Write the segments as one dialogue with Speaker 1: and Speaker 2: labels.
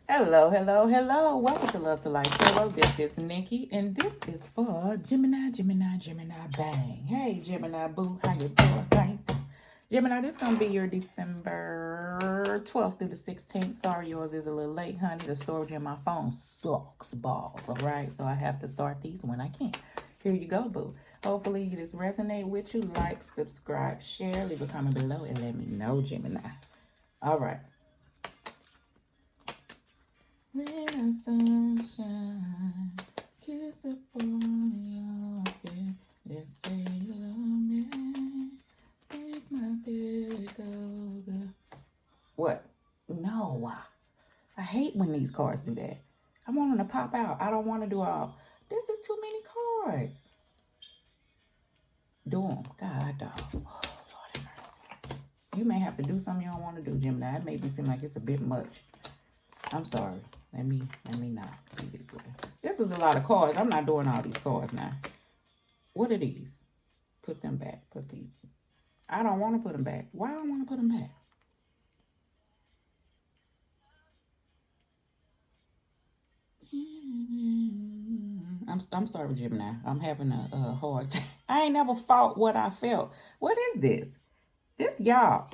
Speaker 1: Hello, hello, hello. Welcome to Love to Life Tarot. This is Nikki, and this is for Gemini, Gemini, Gemini, bang. Hey, Gemini boo, how you doing? How you doing? Gemini, this gonna be your December 12th through the 16th. Sorry, yours is a little late, honey. The storage in my phone sucks balls. All right, so I have to start these when I can. Here you go, boo. Hopefully, this resonate with you. Like, subscribe, share, leave a comment below, and let me know, Gemini. All right. When the sunshine kiss upon your skin, just say you love me, make my day go good. What? No, I hate when these cards do that. I want them to pop out. I don't want to do all. This is too many cards. Do them. God, dog. Oh, Lord have mercy. You may have to do something you don't want to do, Gemini. That may be seem like it's a bit much. I'm sorry. Let me not do this way. This is a lot of cards. I'm not doing all these cards now. What are these? Put them back. Put these. I don't want to put them back. Why don't I want to put them back? I'm sorry, Gemini. I'm having a hard time. I ain't never fought what I felt. What is this? This y'all.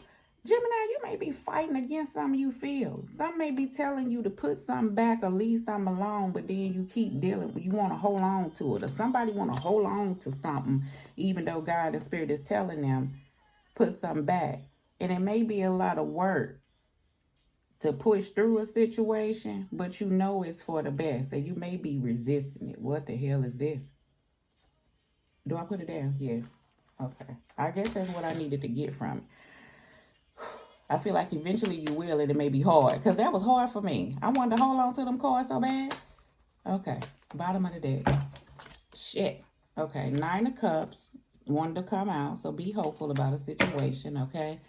Speaker 1: Gemini, you may be fighting against something you feel. Some may be telling you to put something back or leave something alone, but then you keep dealing. You want to hold on to it, or somebody want to hold on to something, even though God and Spirit is telling them put something back. And it may be a lot of work to push through a situation, but you know it's for the best, and you may be resisting it. What the hell is this? Do I put it down? Yes. Okay. I guess that's what I needed to get from it. I feel like eventually you will, and it may be hard. Because that was hard for me. I wanted to hold on to them cards so bad. Okay. Bottom of the deck. Shit. Okay. 9 of Cups. Wanted to come out. So be hopeful about a situation. Okay.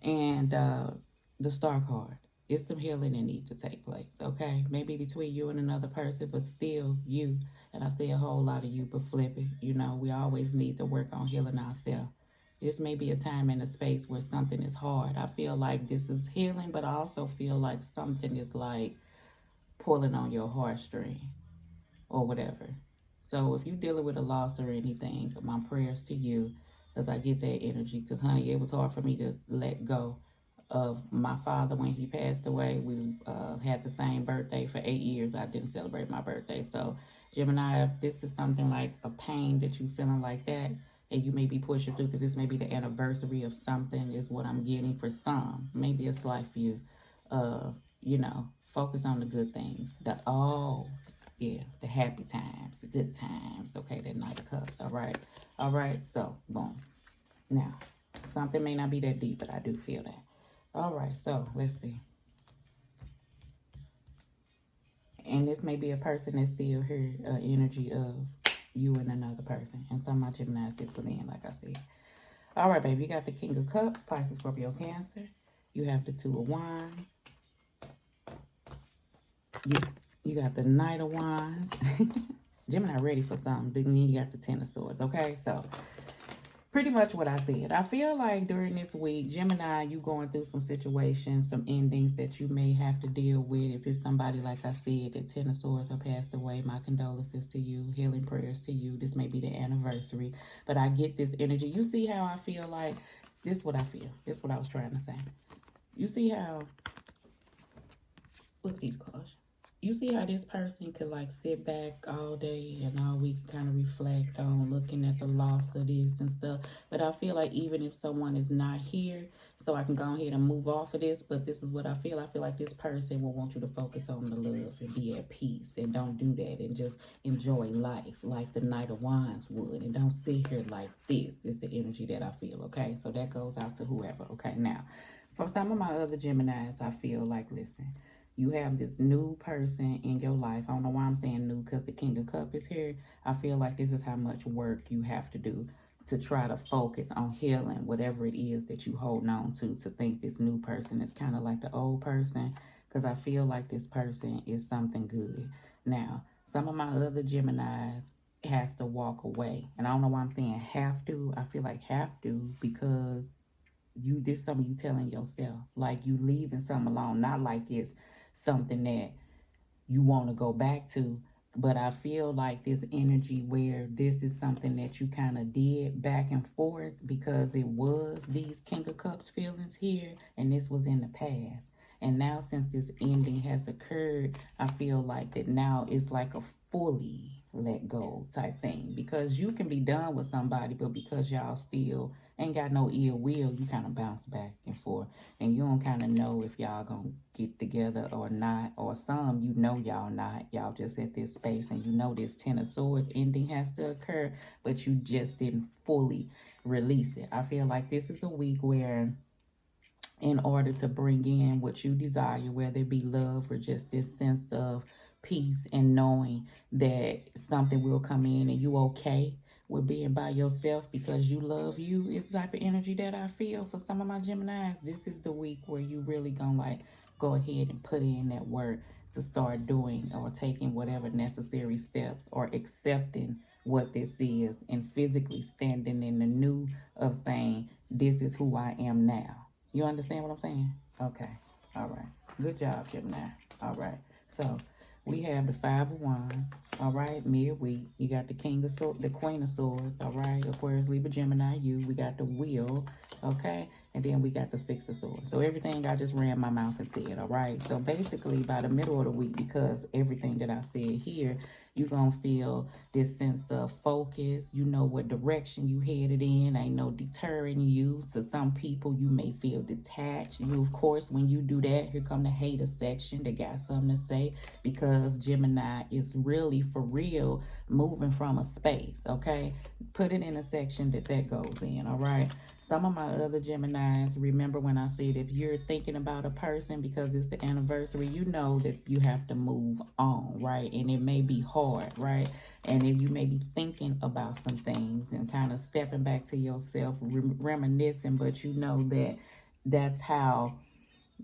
Speaker 1: And the Star card. It's some healing that needs to take place. Okay. Maybe between you and another person, but still you. And I see a whole lot of you, but flip it. You know, we always need to work on healing ourselves. This may be a time and a space where something is hard. I feel like this is healing, but I also feel like something is like pulling on your heartstring or whatever. So if you're dealing with a loss or anything, my prayers to you as I get that energy. Because, honey, it was hard for me to let go of my father when he passed away. We had the same birthday for 8 years. I didn't celebrate my birthday. So, Gemini, if this is something like a pain that you're feeling like that, and you may be pushing through because this may be the anniversary of something, is what I'm getting for some. Maybe it's life for you. You know, focus on the good things. Yeah, the happy times, the good times. Okay, that 9 of Cups. All right. All right. So, boom. Now, something may not be that deep, but I do feel that. All right. So, let's see. And this may be a person that's still here, energy of you and another person. And some of my Geminis, this will end, like I said. All right, baby. You got the King of Cups, Pisces, Scorpio, Cancer. You have the 2 of Wands. You got the Knight of Wands. Gemini ready for something. Then you got the 10 of Swords. Okay, so pretty much what I said. I feel like during this week, Gemini, you going through some situations, some endings that you may have to deal with. If it's somebody, like I said, the 10 of Swords have passed away, my condolences to you, healing prayers to you. This may be the anniversary, but I get this energy. You see how I feel like, this is what I feel. This is what I was trying to say. You see how, look at these cards. You see how this person could like sit back all day and all week, kind of reflect on looking at the loss of this and stuff. But I feel like even if someone is not here, so I can go ahead and move off of this, but this is what I feel. I feel like this person will want you to focus on the love and be at peace, and don't do that, and just enjoy life like the Knight of Wands would, and don't sit here like this. Is the energy that I feel. Okay, so that goes out to whoever. Okay, now for some of my other Geminis, I feel like, listen, you have this new person in your life. I don't know why I'm saying new, because the King of Cups is here. I feel like this is how much work you have to do to try to focus on healing whatever it is that you hold on to think this new person is kind of like the old person, because I feel like this person is something good. Now, some of my other Geminis has to walk away, and I don't know why I'm saying have to. I feel like have to because you did something, you telling yourself, like you leaving something alone, not like it's something that you want to go back to. But I feel like this energy where this is something that you kind of did back and forth because it was these King of Cups feelings here, and this was in the past. And now, since this ending has occurred, I feel like that now it's like a fully let go type thing, because you can be done with somebody, but because y'all still ain't got no ill will, you kind of bounce back and forth, and you don't kind of know if y'all gonna get together or not, or some you know y'all not, y'all just at this space, and you know this Ten of Swords ending has to occur, but you just didn't fully release it. I feel like this is a week where, in order to bring in what you desire, whether it be love or just this sense of peace and knowing that something will come in and you okay with being by yourself because you love you, is the type of energy that I feel for some of my Geminis. This is the week where you really gonna like go ahead and put in that work to start doing or taking whatever necessary steps or accepting what this is and physically standing in the new of saying, this is who I am now. You understand what I'm saying? Okay. All right. Good job, Gemini. All right. So we have the Five of Wands. All right. Midweek. You got the King of Swords, the Queen of Swords. All right. Aquarius, Libra, Gemini, you. We got the Wheel. Okay. And then we got the Six of Swords. So everything I just ran my mouth and said. All right. So basically by the middle of the week, because everything that I said here, you're going to feel this sense of focus. You know what direction you headed in. Ain't no deterring you. So some people, you may feel detached. You, of course, when you do that, here come the hater section. They got something to say, because Gemini is really, for real, moving from a space, okay? Put it in a section that goes in, all right? Some of my other Geminis, remember when I said if you're thinking about a person because it's the anniversary, you know that you have to move on, right? And it may be hard, right? And if you may be thinking about some things and kind of stepping back to yourself, reminiscing, but you know that that's how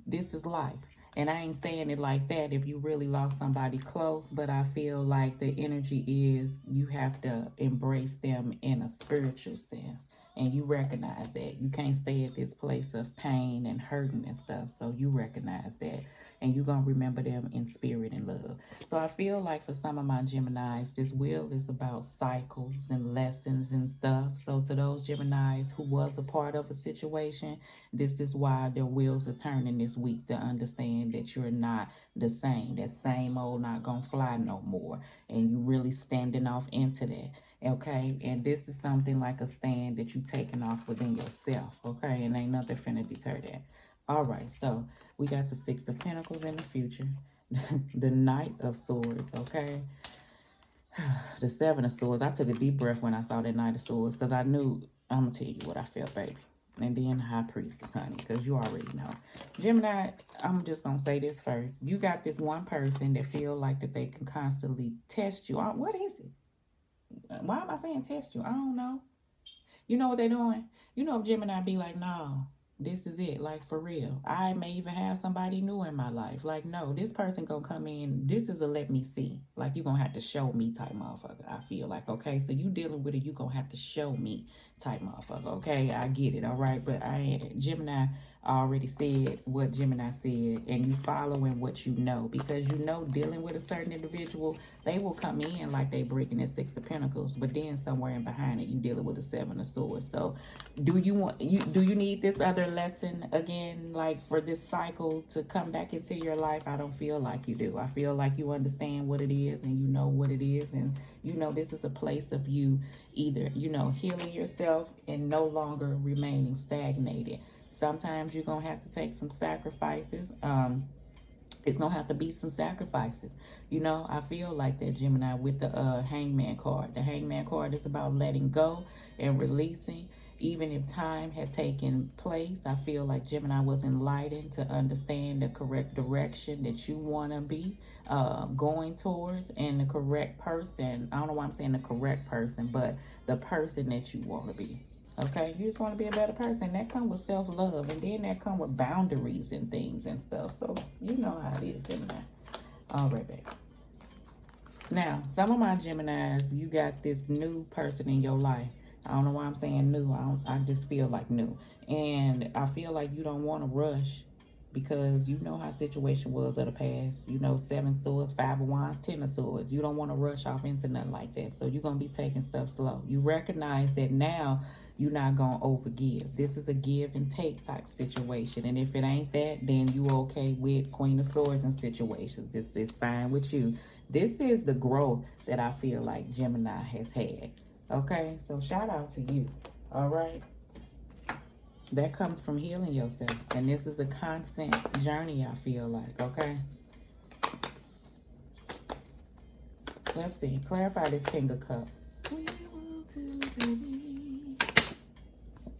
Speaker 1: this is life. And I ain't saying it like that if you really lost somebody close, but I feel like the energy is you have to embrace them in a spiritual sense. And you recognize that. You can't stay at this place of pain and hurting and stuff. So you recognize that. And you're going to remember them in spirit and love. So I feel like for some of my Geminis, this wheel is about cycles and lessons and stuff. So to those Geminis who was a part of a situation, this is why their wheels are turning this week, to understand that you're not the same. That same old not going to fly no more. And you really standing off into that. Okay, and this is something like a stand that you taking off within yourself. Okay, and ain't nothing finna deter that. All right, so we got the Six of Pentacles in the future, the Knight of Swords. Okay, the Seven of Swords. I took a deep breath when I saw that Knight of Swords, because I knew, I'm gonna tell you what I felt, baby. And then High Priestess, honey, because you already know. Gemini, I'm just gonna say this first. You got this one person that feel like that they can constantly test you. What is it? Why am I saying test you? I don't know. You know what they're doing? You know, if Gemini be like, no, this is it. Like, for real. I may even have somebody new in my life. Like, no, this person gonna come in. This is a let me see. Like, you gonna have to show me type motherfucker. I feel like, okay, so you dealing with it, you gonna have to show me type motherfucker. Okay, I get it, all right? But Gemini already said what Gemini said, and you following what you know, because you know dealing with a certain individual, they will come in like they breaking that Six of Pentacles, but then somewhere in behind it, you dealing with a Seven of Swords. So do you need this other lesson again, like for this cycle to come back into your life? I don't feel like you do. I feel like you understand what it is and you know what it is, and you know this is a place of you either, you know, healing yourself and no longer remaining stagnated. Sometimes you're going to have to take some sacrifices. It's going to have to be some sacrifices. You know, I feel like that, Gemini, with the Hangman card. The Hangman card is about letting go and releasing. Even if time had taken place, I feel like Gemini was enlightened to understand the correct direction that you want to be going towards, and the correct person. I don't know why I'm saying the correct person, but the person that you want to be. Okay, you just want to be a better person. That come with self-love, and then that come with boundaries and things and stuff. So you know how it is, Gemini. All right, baby. Now, some of my Geminis, you got this new person in your life. I don't know why I'm saying new. I just feel like new. And I feel like you don't want to rush because you know how situation was of the past. You know, 7 swords, 5 of wands, 10 of swords. You don't want to rush off into nothing like that. So you're going to be taking stuff slow. You recognize that now you're not going to overgive. This is a give and take type situation. And if it ain't that, then you okay with Queen of Swords in situations. This is fine with you. This is the growth that I feel like Gemini has had. Okay, so shout out to you. All right. That comes from healing yourself. And this is a constant journey, I feel like, okay? Let's see. Clarify this King of Cups.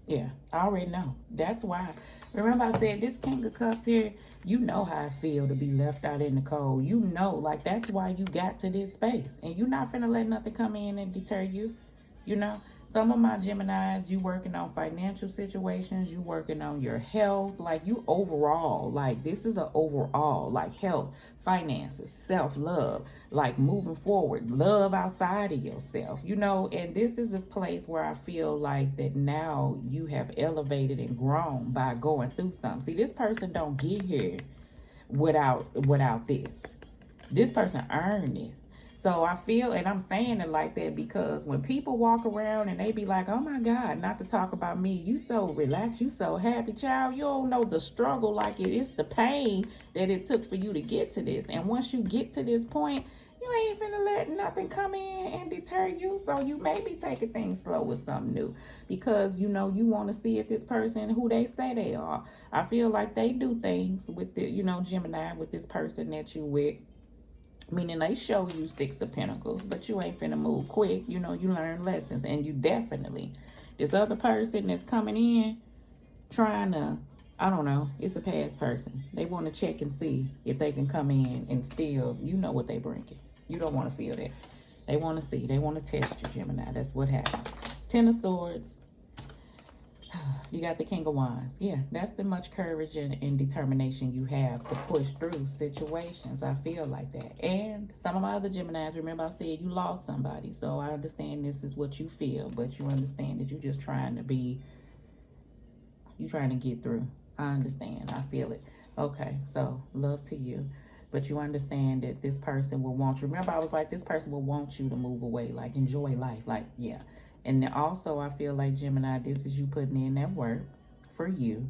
Speaker 1: Yeah, I already know. That's why. Remember I said this King of Cups here, you know how I feel to be left out in the cold. You know, like that's why you got to this space. And you're not finna let nothing come in and deter you. You know? Some of my Geminis, you working on financial situations, you working on your health, like you overall, like this is a overall, like health, finances, self-love, like moving forward, love outside of yourself, you know, and this is a place where I feel like that now you have elevated and grown by going through something. See, this person don't get here without this. This person earned this. So I feel, and I'm saying it like that because when people walk around and they be like, oh my God, not to talk about me, you so relaxed, you so happy, child, you don't know the struggle like it is, the pain that it took for you to get to this. And once you get to this point, you ain't finna let nothing come in and deter you. So you may be taking things slow with something new because, you know, you want to see if this person who they say they are. I feel like they do things with the, you know, Gemini, with this person that you with. Meaning they show you 6 of Pentacles, but you ain't finna move quick. You know, you learn lessons. And you definitely, this other person that's coming in, trying to, I don't know, it's a past person. They want to check and see if they can come in and still, you know what they bringing. You don't want to feel that. They want to see. They want to test you, Gemini. That's what happens. 10 of Swords. You got the King of Wands. Yeah, that's the much courage and determination you have to push through situations. I feel like that. And some of my other Geminis, remember I said you lost somebody. So I understand this is what you feel. But you understand that you're just trying to be, you're trying to get through. I understand. I feel it. Okay, so love to you. But you understand that this person will want you. Remember I was like, this person will want you to move away. Like, enjoy life. Like, yeah. And then also, I feel like, Gemini, this is you putting in that work for you.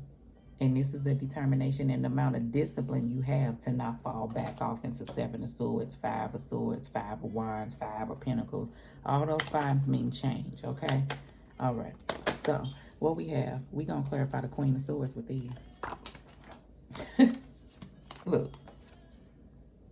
Speaker 1: And this is the determination and the amount of discipline you have to not fall back off into 7 of Swords, 5 of Swords, 5 of Wands, 5 of Pentacles. All those fives mean change, okay? All right. So, what we have, we're going to clarify the Queen of Swords with these. Look.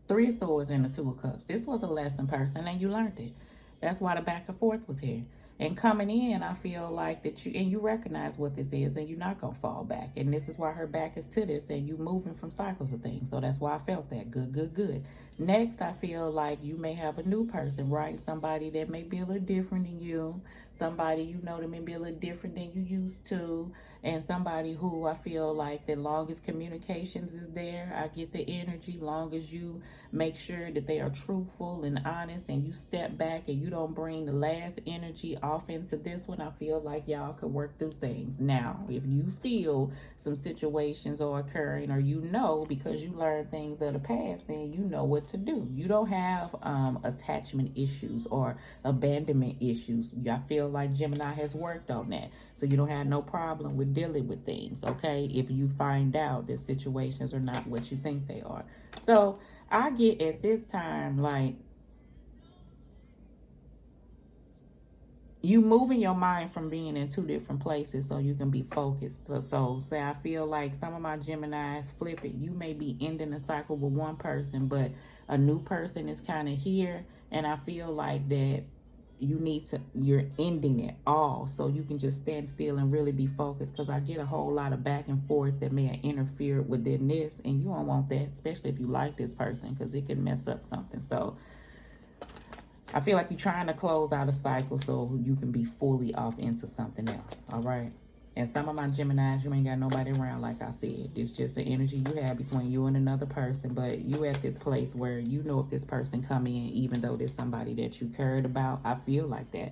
Speaker 1: 3 of Swords and the 2 of Cups. This was a lesson, person, and you learned it. That's why the back and forth was here. And coming in, I feel like that you recognize what this is and you're not going to fall back. And this is why her back is to this and you moving from cycles of things. So that's why I felt that. Good, good, good. Next, I feel like you may have a new person, right? Somebody that may be a little different than you. Somebody, you know, that may be a little different than you used to. And somebody who I feel like the longest communications is there. I get the energy long as you make sure that they are truthful and honest and you step back and you don't bring the last energy off into this one. I feel like y'all could work through things. Now, if you feel some situations are occurring or you know because you learned things of the past, then you know what to do. You don't have attachment issues or abandonment issues. I feel like Gemini has worked on that. So you don't have no problem with dealing with things, okay? If you find out that situations are not what you think they are. So I get at this time, like, you moving your mind from being in 2 different places so you can be focused. So say I feel like some of my Geminis flip it. You may be ending a cycle with one person, but a new person is kind of here. And I feel like that you're ending it all so you can just stand still and really be focused, because I get a whole lot of back and forth that may interfere within this, and you don't want that, especially if you like this person, because it can mess up something. So I feel like you're trying to close out a cycle so you can be fully off into something else. All right. And some of my Geminis, you ain't got nobody around, like I said. It's just the energy you have between you and another person. But you at this place where you know if this person come in, even though there's somebody that you cared about. I feel like that.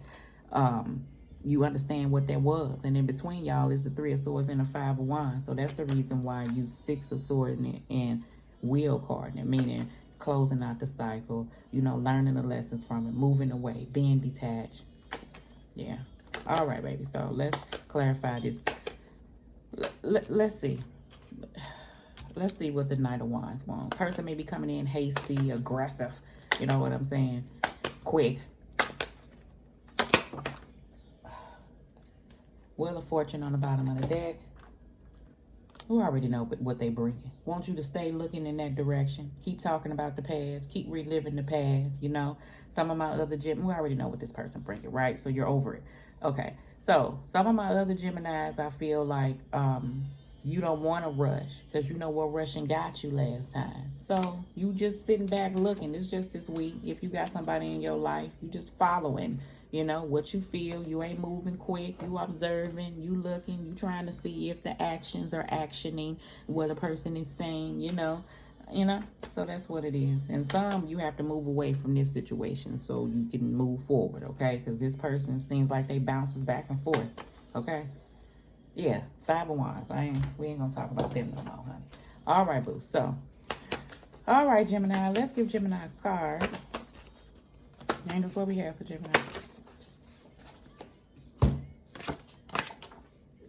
Speaker 1: you understand what that was. And in between y'all is the Three of Swords and the Five of Wands. So that's the reason why you Six of Swords and Wheel card, meaning closing out the cycle, you know, learning the lessons from it, moving away, being detached. Yeah. All right, baby. So let's clarify this. Let's see. Let's see what the Knight of Wands wants. Person may be coming in hasty, aggressive. You know what I'm saying? Quick. Wheel of Fortune on the bottom of the deck. We already know what they bring. Want you to stay looking in that direction. Keep talking about the past. Keep reliving the past, you know. Some of my other Geminis, we already know what this person bringing, right? So you're over it. Okay. So some of my other Geminis, I feel like you don't want to rush because you know what rushing got you last time. So you just sitting back looking. It's just this week. If you got somebody in your life, you just following. You know, what you feel. You ain't moving quick. You observing. You looking. You trying to see if the actions are actioning what a person is saying, you know. So that's what it is. And some, you have to move away from this situation so you can move forward, okay? Because this person seems like they bounces back and forth, okay? Yeah, Five of Wands. We ain't going to talk about them no more, honey. All right, boo. So, all right, Gemini. Let's give Gemini a card. And that's what we have for Gemini.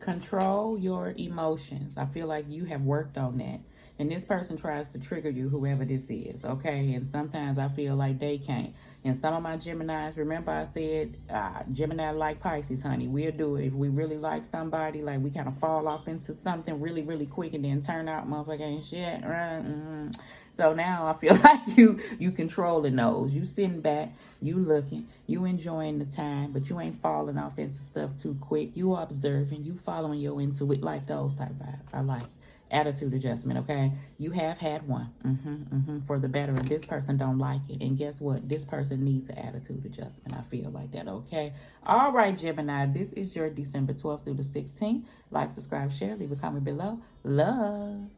Speaker 1: Control your emotions. I feel like you have worked on that. And this person tries to trigger you, whoever this is, okay? And sometimes I feel like they can't. And some of my Geminis, remember I said, Gemini like Pisces, honey. We'll do it. If we really like somebody, like we kind of fall off into something really, really quick and then turn out motherfucker ain't shit, right? So now I feel like you controlling those. You sitting back, you looking, you enjoying the time, but you ain't falling off into stuff too quick. You observing, you following your intuition, like those type vibes. I like it. Attitude adjustment, okay? You have had one for the better, and this person don't like it. And guess what? This person needs an attitude adjustment. I feel like that, okay? All right, Gemini, this is your December 12th through the 16th. Like, subscribe, share, leave a comment below. Love.